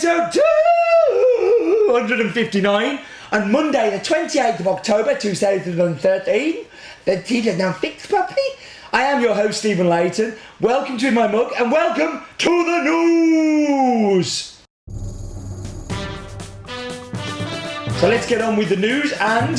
episode 259 on Monday, the 28th of October 2013. The tea is now fixed properly. I am your host, Stephen Layton. Welcome to In My Mug and welcome to the news. So let's get on with the news and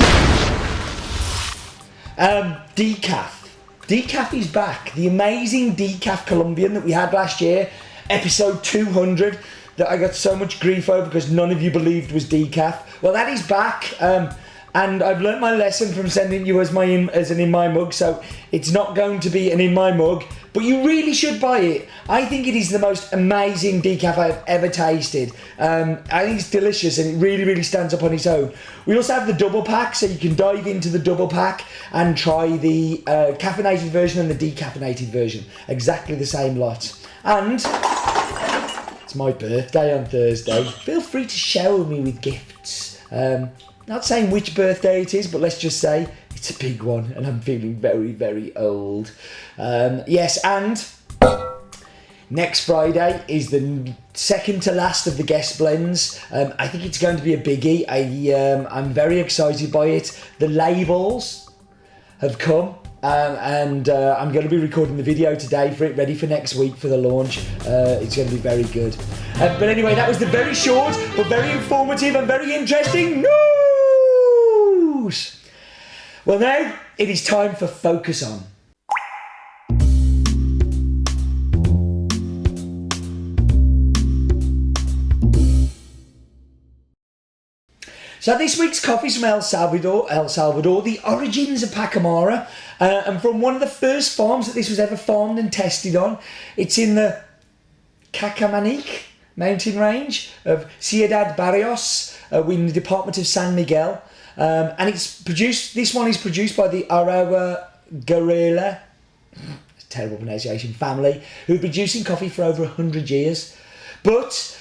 decaf. Decaf is back. The amazing decaf Colombian that we had last year, episode 200, that I got so much grief over because none of you believed was decaf. Well, that is back, and I've learnt my lesson from sending you as an In My Mug, so it's not going to be an In My Mug, but you really should buy it. I think it is the most amazing decaf I've ever tasted. I think it's delicious and it really, really stands up on its own. We also have the double pack, so you can dive into the double pack and try the caffeinated version and the decaffeinated version. Exactly the same lot. And it's my birthday on Thursday. Feel free to shower me with gifts. Not saying which birthday it is, but let's just say it's a big one and I'm feeling very, very old. Yes, and next Friday is the second to last of the guest blends. I think it's going to be a biggie. I'm very excited by it. The labels have come. I'm going to be recording the video today for it, ready for next week for the launch. It's going to be very good. But anyway, that was the very short but very informative and very interesting news. Well, now it is time for Focus On. So this week's coffee's from El Salvador, the origins of Pacamara, and from one of the first farms that this was ever farmed and tested on. It's in the Pacamara mountain range of Ciudad Barrios, in the department of San Miguel, and this one is produced by the Arawa Guerrilla, terrible pronunciation, family, who've been producing coffee for over 100 years. But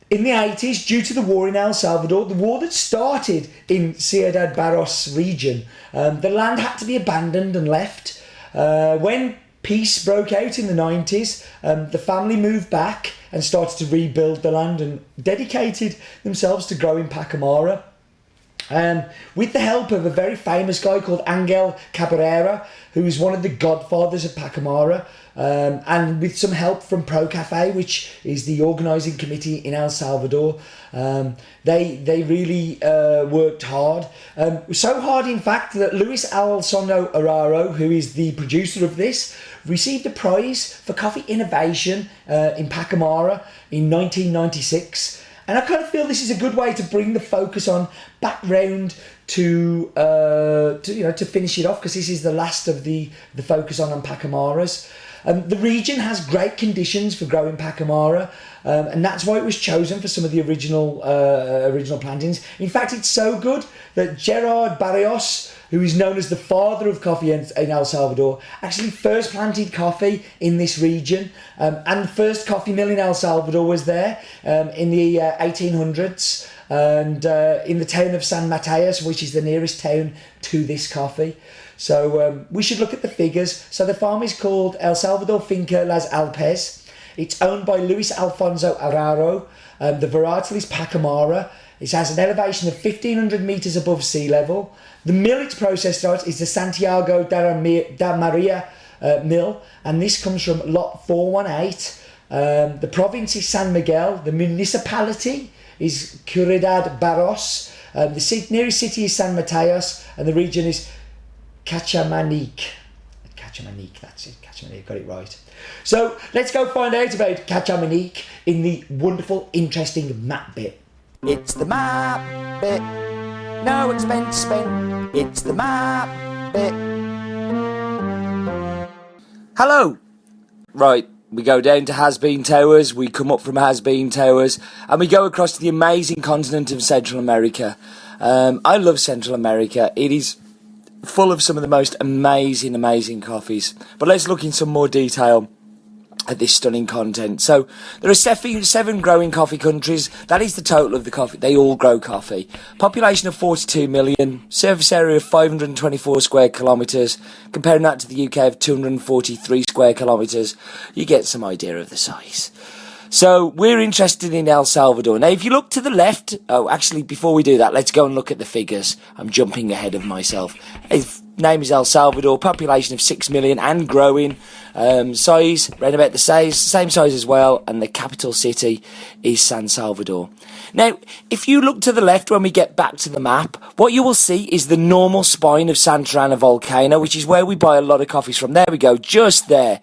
in the 80s, due to the war in El Salvador, the war that started in Ciudad Barrios region, the land had to be abandoned and left. When peace broke out in the 90s, the family moved back and started to rebuild the land and dedicated themselves to growing Pacamara. With the help of a very famous guy called Angel Cabrera, who is one of the godfathers of Pacamara, and with some help from Pro Cafe, which is the organising committee in El Salvador. They really worked hard. So hard, in fact, that Luis Alonso Araro, who is the producer of this, received a prize for coffee innovation in Pacamara in 1996. And I kind of feel this is a good way to bring the focus on back round to finish it off, because this is the last of the focus on Pacamaras. The region has great conditions for growing Pacamara, and that's why it was chosen for some of the original plantings. In fact, it's so good that Gerard Barrios, who is known as the father of coffee in El Salvador, actually first planted coffee in this region, and the first coffee mill in El Salvador was there in the 1800s, and in the town of San Mateos, which is the nearest town to this coffee. So we should look at the figures. So the farm is called El Salvador Finca Las Alpes. It's owned by Luis Alfonso Araro. The varietal is Pacamara. It has an elevation of 1,500 metres above sea level. The mill it's processed at is the Santiago da Maria mill, and this comes from lot 418. The province is San Miguel. The municipality is Ciudad Barrios. The nearest city is San Mateos, and the region is Pacamara, that's it. Pacamara, got it right. So let's go find out about Pacamara in the wonderful, interesting map bit. It's the map bit. No expense spent. It's the map bit. Hello. Right, we go down to Has-Been Towers, we come up from Has-Been Towers, and we go across to the amazing continent of Central America. I love Central America. It is full of some of the most amazing coffees. But let's look in some more detail at this stunning content. So there are seven growing coffee countries. That is the total of the coffee. They all grow coffee. Population of 42 million. Surface area of 524 square kilometres. Comparing that to the UK of 243 square kilometres, you get some idea of the size. So we're interested in El Salvador. Now, if you look to the left, oh, actually, before we do that, let's go and look at the figures. I'm jumping ahead of myself. His name is El Salvador, population of 6 million and growing. Size, around about the same size as well, and the capital city is San Salvador. Now, if you look to the left when we get back to the map, what you will see is the normal spine of Santa Ana volcano, which is where we buy a lot of coffees from. There we go, just there.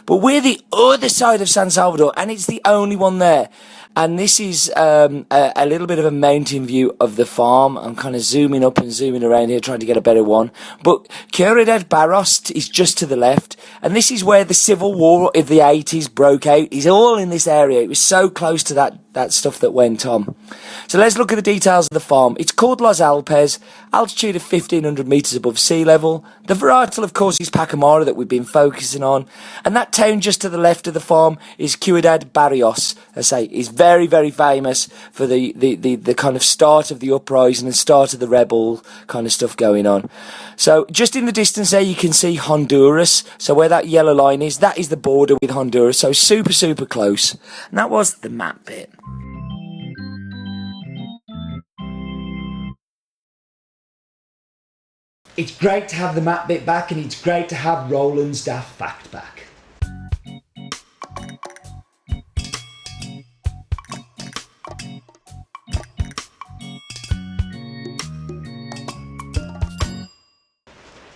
But we're the other side of San Salvador, and it's the only one there. And this is a little bit of a mountain view of the farm. I'm kind of zooming up and zooming around here, trying to get a better one. But Ciudad Barros is just to the left. And this is where the civil war of the 80s broke out. It's all in this area. It was so close to that stuff that went on. So let's look at the details of the farm. It's called Los Alpes, altitude of 1,500 metres above sea level. The varietal, of course, is Pacamara that we've been focusing on. And that town just to the left of the farm is Ciudad Barrios. I say, is very, very famous for the kind of start of the uprising and start of the rebel kind of stuff going on. So just in the distance there, you can see Honduras. So where that yellow line is, that is the border with Honduras. So super, super close. And that was the map bit. It's great to have the map bit back, and it's great to have Roland's Daft Fact back.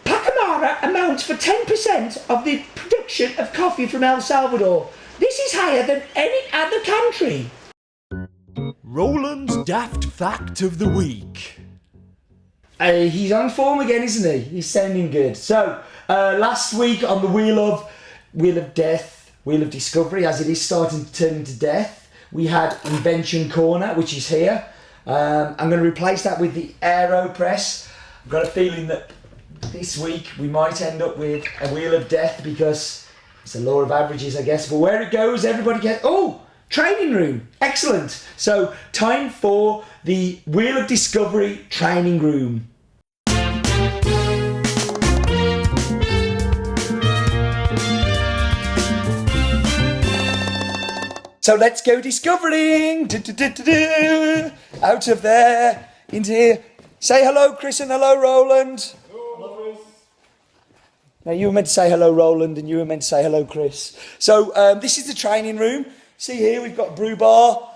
Pacamara amounts for 10% of the production of coffee from El Salvador. This is higher than any other country. Roland's Daft Fact of the Week. He's on form again, isn't he? He's sounding good. So, last week on the Wheel of Discovery, as it is starting to turn into death, we had Invention Corner, which is here. I'm going to replace that with the AeroPress. I've got a feeling that this week we might end up with a Wheel of Death because it's the law of averages, I guess. But where it goes, everybody gets... Oh! Training room. Excellent. So, time for the Wheel of Discovery training room. So let's go discovering. Out of there, into here. Say hello, Chris, and hello, Roland. Hello, Chris. Now, you were meant to say hello, Roland, and you were meant to say hello, Chris. So, this is the training room. See here, we've got brew bar,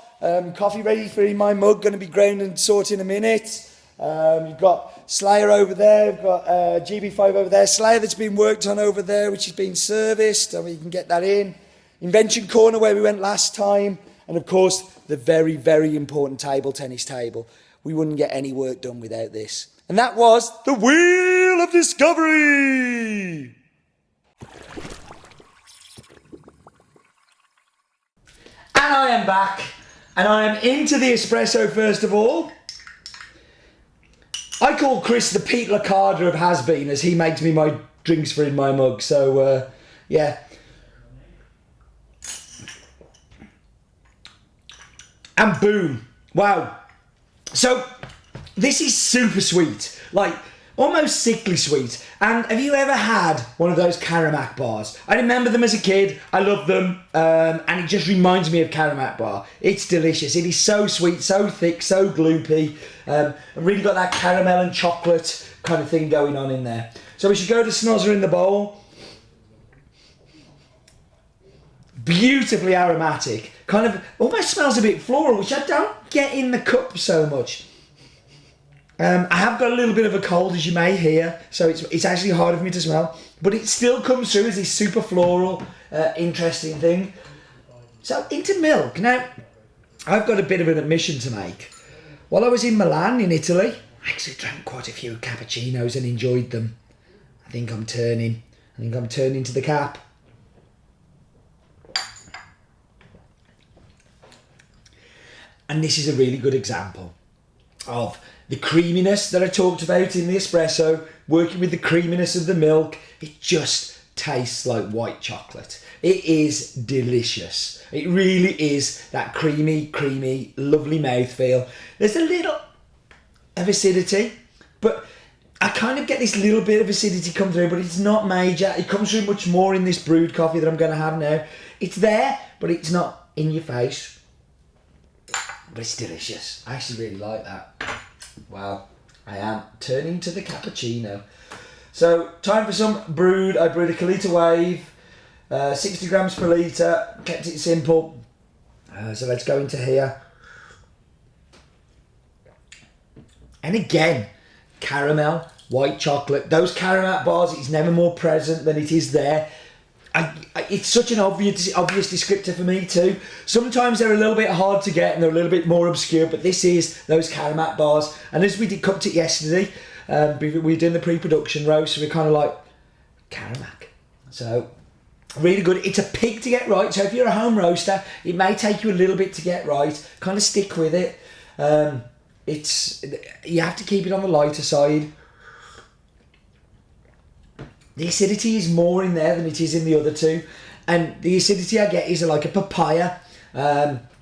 coffee ready for in my mug, going to be ground and sorted in a minute. You've got Slayer over there, we've got GB5 over there, Slayer that's been worked on over there, which is being serviced, and you can get that in. Invention Corner, where we went last time, and of course, the very, very important table tennis table. We wouldn't get any work done without this. And that was the Wheel of Discovery! And I am back, and I am into the espresso first of all. I call Chris the Pete Licata of Has-Been, as he makes me my drinks for in my mug, so yeah. And boom, wow. So, this is super sweet, like almost sickly sweet. And have you ever had one of those Karamak bars? I remember them as a kid, I love them, and it just reminds me of Karamak bar. It's delicious, it is so sweet, so thick, so gloopy. I've really got that caramel and chocolate kind of thing going on in there. So we should go to snozzer in the bowl. Beautifully aromatic, kind of almost smells a bit floral, which I don't get in the cup so much. I have got a little bit of a cold, as you may hear, so it's actually harder for me to smell, but it still comes through as this super floral, interesting thing. So into milk. Now, I've got a bit of an admission to make. While I was in Milan, in Italy, I actually drank quite a few cappuccinos and enjoyed them. I think I'm turning to the cap. And this is a really good example of the creaminess that I talked about in the espresso, working with the creaminess of the milk. It just tastes like white chocolate. It is delicious. It really is that creamy, lovely mouthfeel. There's a little of acidity, but I kind of get this little bit of acidity come through, but it's not major. It comes through much more in this brewed coffee that I'm going to have now. It's there, but it's not in your face, but it's delicious. I actually really like that. Wow, I am turning to the cappuccino. So, time for some brewed. I brewed a Kalita Wave, 60 grams per litre, kept it simple. So let's go into here. And again, caramel, white chocolate. Those caramel bars, it's never more present than it is there. It's such an obvious descriptor for me too. Sometimes they're a little bit hard to get and they're a little bit more obscure, but this is those caramel bars. And as we cooked it yesterday, we were doing the pre-production roast, so we're kind of like, caramel. So, really good. It's a pig to get right, so if you're a home roaster, it may take you a little bit to get right. Kind of stick with it. You have to keep it on the lighter side. The acidity is more in there than it is in the other two, and the acidity I get is like a papaya.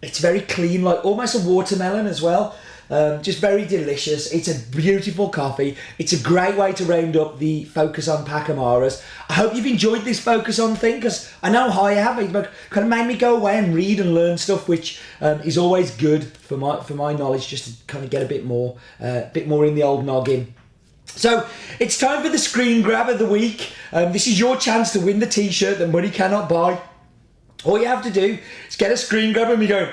It's very clean, like almost a watermelon as well. Just very delicious. It's a beautiful coffee. It's a great way to round up the Focus on Pacamaras. I hope you've enjoyed this Focus on thing, because I know I have. It kind of made me go away and read and learn stuff, which is always good for my knowledge, just to kind of get a bit more in the old noggin. So it's time for the screen grab of the week. This is your chance to win the t-shirt that money cannot buy. All you have to do is get a screen grab and we go.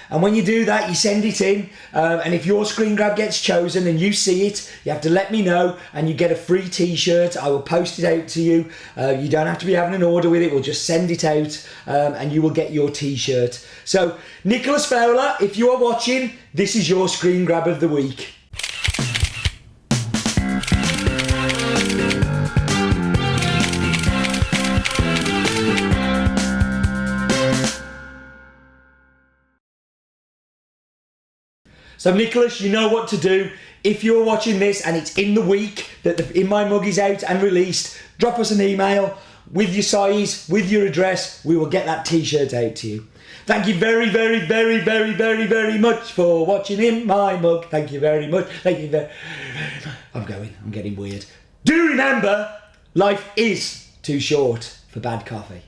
And when you do that, you send it in, and if your screen grab gets chosen and you see it, you have to let me know and you get a free t-shirt. I will post it out to you. You don't have to be having an order with it. We'll just send it out, and you will get your t-shirt. So, Nicholas Fowler, if you are watching, this is your screen grab of the week. So Nicholas, you know what to do. If you're watching this and it's in the week that the In My Mug is out and released, drop us an email with your size, with your address. We will get that t-shirt out to you. Thank you very, very, very, very, very, very much for watching In My Mug. Thank you very much. Thank you very... I'm getting weird. Do remember, life is too short for bad coffee.